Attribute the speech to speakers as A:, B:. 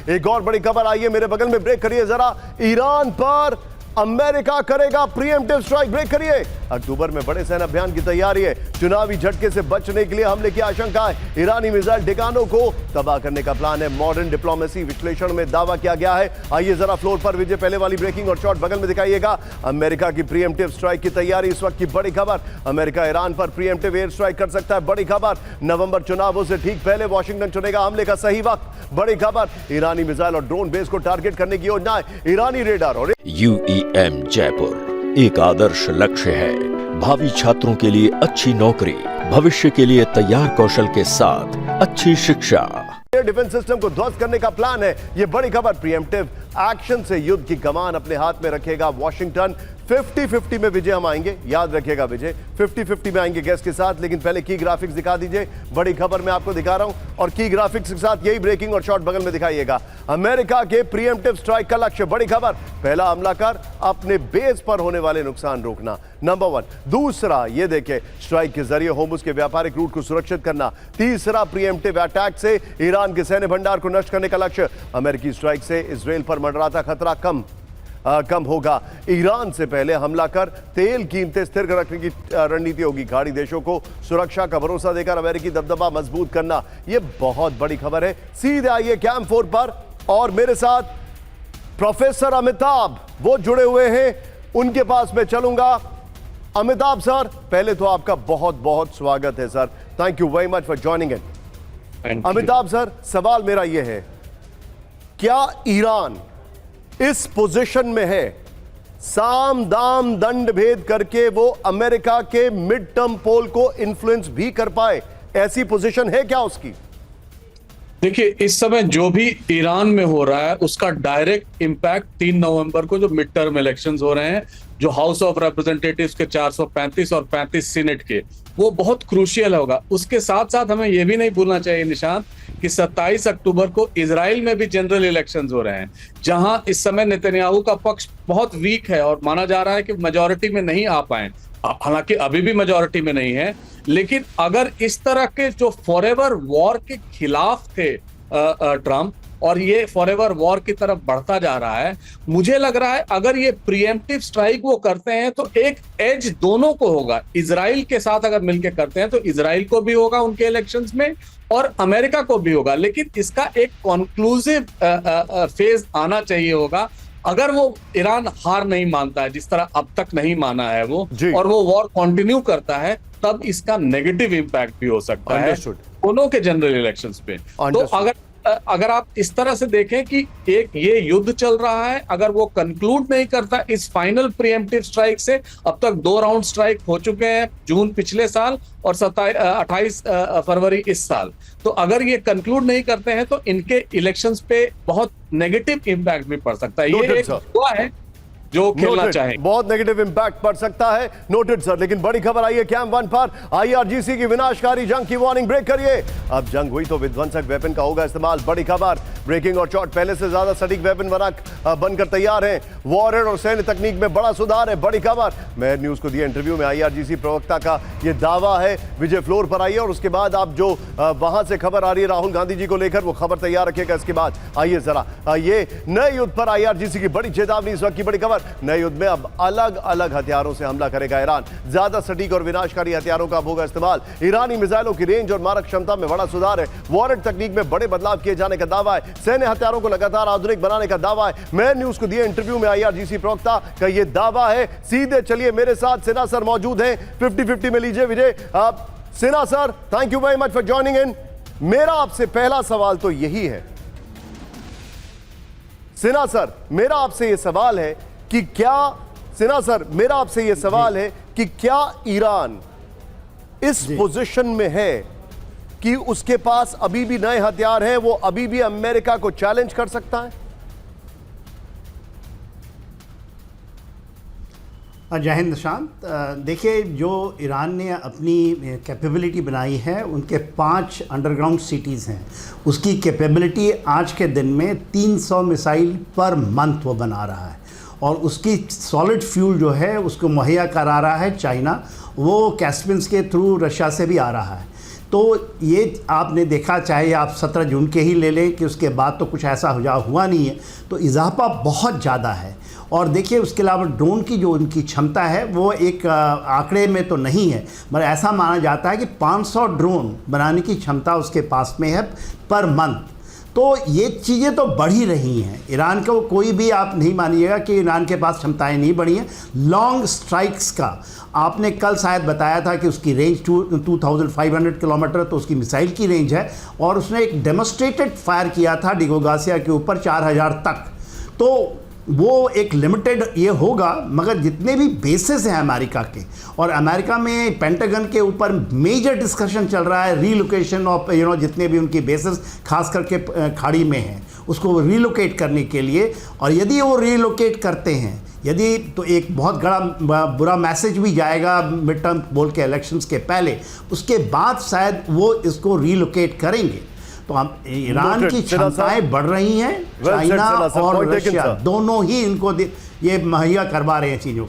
A: एक और बड़ी खबर आई है मेरे बगल में, ब्रेक करिए जरा। ईरान पर अमेरिका करेगा प्रीएम्प्टिव स्ट्राइक, ब्रेक करिए। अक्टूबर में बड़े सैन्य अभियान की तैयारी है, चुनावी झटके से बचने के लिए हमले की आशंका है। ईरानी मिसाइल ठिकानों को तबाह करने का प्लान है, मॉडर्न डिप्लोमेसी विश्लेषण में दावा किया गया है। आइए जरा फ्लोर पर विजय पहले वाली ब्रेकिंग और शॉट बगल में दिखाइएगा। अमेरिका की प्रीएम्प्टिव स्ट्राइक की तैयारी, इस वक्त की बड़ी खबर। अमेरिका ईरान पर प्रीएम्प्टिव एयर स्ट्राइक कर सकता है, बड़ी खबर। नवंबर चुनावों से ठीक पहले वॉशिंगटन चुनेगा हमले का सही वक्त, बड़ी खबर। ईरानी मिसाइल और ड्रोन बेस को टारगेट करने की योजना है। ईरानी रेडार और
B: UEM जयपुर एक आदर्श लक्ष्य है। भावी छात्रों के लिए अच्छी नौकरी, भविष्य के लिए तैयार कौशल के साथ अच्छी शिक्षा।
A: डिफेंस सिस्टम को ध्वस्त करने का प्लान है, यह बड़ी खबर। प्रीएम्प्टिव एक्शन से युद्ध की कमान अपने हाथ में रखेगा वॉशिंगटन। 50-50 में विजय हम आएंगे, याद रखिएगा विजय 50-50 में आएंगे गेस्ट के साथ। लेकिन पहले की ग्राफिक्स दिखा दीजिए, बड़ी खबर मैं आपको दिखा रहा हूं और की ग्राफिक्स के साथ यही ब्रेकिंग और शॉट बगल में दिखाइएगा। अमेरिका के प्रीएम्प्टिव स्ट्राइक का लक्ष्य, बड़ी खबर। पहला हमला कर अपने बेस पर होने वाले नुकसान रोकना, नंबर 1। दूसरा ये देखें, स्ट्राइक के जरिए होर्मुज के व्यापारिक रूट को सुरक्षित करना। तीसरा, प्रीएम्प्टिव अटैक से ईरान के सैन्य भंडार को नष्ट करने का लक्ष्य। अमेरिकी स्ट्राइक से इजराइल पर मंडराता खतरा कम होगा। ईरान से पहले हमला कर तेल कीमतें स्थिर रखने की रणनीति होगी। खाड़ी देशों को सुरक्षा का भरोसा देकर अमेरिकी दबदबा मजबूत करना, यह बहुत बड़ी खबर है। सीधे आइए कैंप 4 पर और मेरे साथ प्रोफेसर अमिताभ वो जुड़े हुए हैं, उनके पास मैं चलूंगा। अमिताभ सर, पहले तो आपका बहुत बहुत स्वागत है sir, thank you very much for joining in. Amitabh sir, सवाल मेरा यह है, क्या ईरान इस पोजीशन में है साम दाम दंड भेद करके वो अमेरिका के मिड टर्म पोल को इन्फ्लुएंस भी कर पाए? ऐसी पोजीशन है क्या उसकी?
C: देखिए, इस समय जो भी ईरान में हो रहा है उसका डायरेक्ट इंपैक्ट 3 नवंबर को जो मिड टर्म इलेक्शंस हो रहे हैं, जो हाउस ऑफ रिप्रेजेंटेटिव्स के 435 और 35 सीनेट के, वो बहुत क्रूशियल होगा। उसके साथ साथ हमें यह भी नहीं भूलना चाहिए निशांत कि 27 अक्टूबर को इजराइल में भी जनरल इलेक्शंस हो रहे हैं, जहां इस समय नेतन्याहू का पक्ष बहुत वीक है और माना जा रहा है कि मेजॉरिटी में नहीं आ पाए। हालांकि अभी भी मेजॉरिटी में नहीं है, लेकिन अगर इस तरह के जो फॉरएवर वॉर के खिलाफ थे ट्रंप और ये फॉरएवर वॉर की तरफ बढ़ता जा रहा है, मुझे लग रहा है अगर ये प्रीएम्प्टिव स्ट्राइक वो करते हैं तो एक एज दोनों को होगा। इजराइल के साथ अगर मिलकर करते हैं तो इजराइल को भी होगा उनके इलेक्शंस में और अमेरिका को भी होगा, लेकिन इसका एक कॉन्क्लूसिव फेज आना चाहिए होगा। अगर वो ईरान हार नहीं मानता है, जिस तरह अब तक नहीं माना है वो, और वो वॉर कंटिन्यू करता है, तब इसका नेगेटिव इंपैक्ट भी हो सकता है दोनों के जनरल इलेक्शंस पे। तो अगर आप इस तरह से देखें कि एक ये युद्ध चल रहा है, अगर वो कंक्लूड नहीं करता इस फाइनल प्रीएम्प्टिव स्ट्राइक से, अब तक 2 राउंड स्ट्राइक हो चुके हैं, जून पिछले साल और 28 फरवरी इस साल, तो अगर ये कंक्लूड नहीं करते हैं तो इनके इलेक्शंस पे बहुत नेगेटिव इंपैक्ट भी पड़ सकता है। ये एक हुआ है जो खेलना चाहे, बहुत
A: नेगेटिव इंपैक्ट पड़ सकता है। Noted sir. लेकिन बड़ी खबर आई है कैंप 1 पर, IRGC की विनाशकारी जंग की वार्निंग, ब्रेक करिए। अब जंग हुई तो विध्वंसक वेपन का होगा इस्तेमाल, बड़ी खबर। ब्रेकिंग और शॉट, पहले से ज्यादा सटीक वेपन बनकर तैयार हैं। वॉरर और सैन्य तकनीक में बड़ा सुधार है, बड़ी खबर। मेयर न्यूज को दिए इंटरव्यू में IRGC प्रवक्ता का यह दावा है। विजय फ्लोर पर आइए और उसके बाद आप जो वहां से खबर आ रही है राहुल गांधी जी को लेकर, वो खबर तैयार रखिएगा। इसके बाद आइए जरा, ये नए युद्ध पर IRGC की बड़ी चेतावनी, इस वक्त की बड़ी खबर। नए युद्ध में अब अलग अलग हथियारों से हमला करेगा ईरान, ज्यादा सटीक और विनाशकारी हथियारों का होगा इस्तेमाल। ईरानी मिसाइलों की रेंज और मारक क्षमता में बड़ा सुधार है। वॉरेट तकनीक में बड़े बदलाव किए जाने का दावा है। सैन्य हथियारों को लगातार आधुनिक बनाने का दावा है। मेयर न्यूज को दिए इंटरव्यू में IRGC प्रवक्ता का यह दावा है। सीधे चलिए, मेरे साथ सिन्हा सर मौजूद हैं, 50-50 में लीजिए Vijay. Sinha sir, thank you very much for joining in. मेरा आपसे पहला सवाल तो यही है, सिन्हा सर, मेरा आपसे यह सवाल है कि क्या ईरान इस पोजीशन में है कि उसके पास अभी भी नए हथियार हैं, वो अभी भी अमेरिका को चैलेंज कर सकता है?
D: जय हिंद शांत। देखिए, जो ईरान ने अपनी कैपेबिलिटी बनाई है, उनके 5 अंडरग्राउंड सिटीज़ हैं, उसकी कैपेबिलिटी आज के दिन में 300 मिसाइल पर मंथ वो बना रहा है और उसकी सॉलिड फ्यूल जो है उसको मुहैया करा रहा है चाइना, वो कैस्पियंस के थ्रू रशिया से भी आ रहा है। तो ये आपने देखा, चाहे आप 17 जून के ही ले लें कि उसके बाद तो कुछ ऐसा हुआ नहीं है, तो इजाफा बहुत ज़्यादा है। और देखिए उसके अलावा ड्रोन की जो उनकी क्षमता है वो एक आंकड़े में तो नहीं है, मगर ऐसा माना जाता है कि 500 ड्रोन बनाने की क्षमता उसके पास में है पर मंथ। तो ये चीज़ें तो बढ़ ही रही हैं। ईरान को कोई भी आप नहीं मानिएगा कि ईरान के पास क्षमताएं नहीं बढ़ी हैं। लॉन्ग स्ट्राइक्स का आपने कल शायद बताया था कि उसकी रेंज 2500 किलोमीटर तो उसकी मिसाइल की रेंज है, और उसने एक डेमोस्ट्रेटेड फायर किया था डिगोगासिया के ऊपर 4000 तक। तो वो एक लिमिटेड ये होगा, मगर जितने भी बेसेस हैं अमेरिका के, और अमेरिका में पेंटागन के ऊपर मेजर डिस्कशन चल रहा है रीलोकेशन ऑफ जितने भी उनकी बेसेस खास करके खाड़ी में हैं उसको रीलोकेट करने के लिए। और यदि वो रीलोकेट करते हैं यदि, तो एक बहुत बुरा मैसेज भी जाएगा मिड टर्म बोल के इलेक्शंस के पहले। उसके बाद शायद वो इसको रीलोकेट करेंगे। तो हम ईरान की क्षमताएं बढ़ रही हैं, चाइना और रशिया दोनों ही इनको ये मुहैया करवा रहे हैं चीज़ों।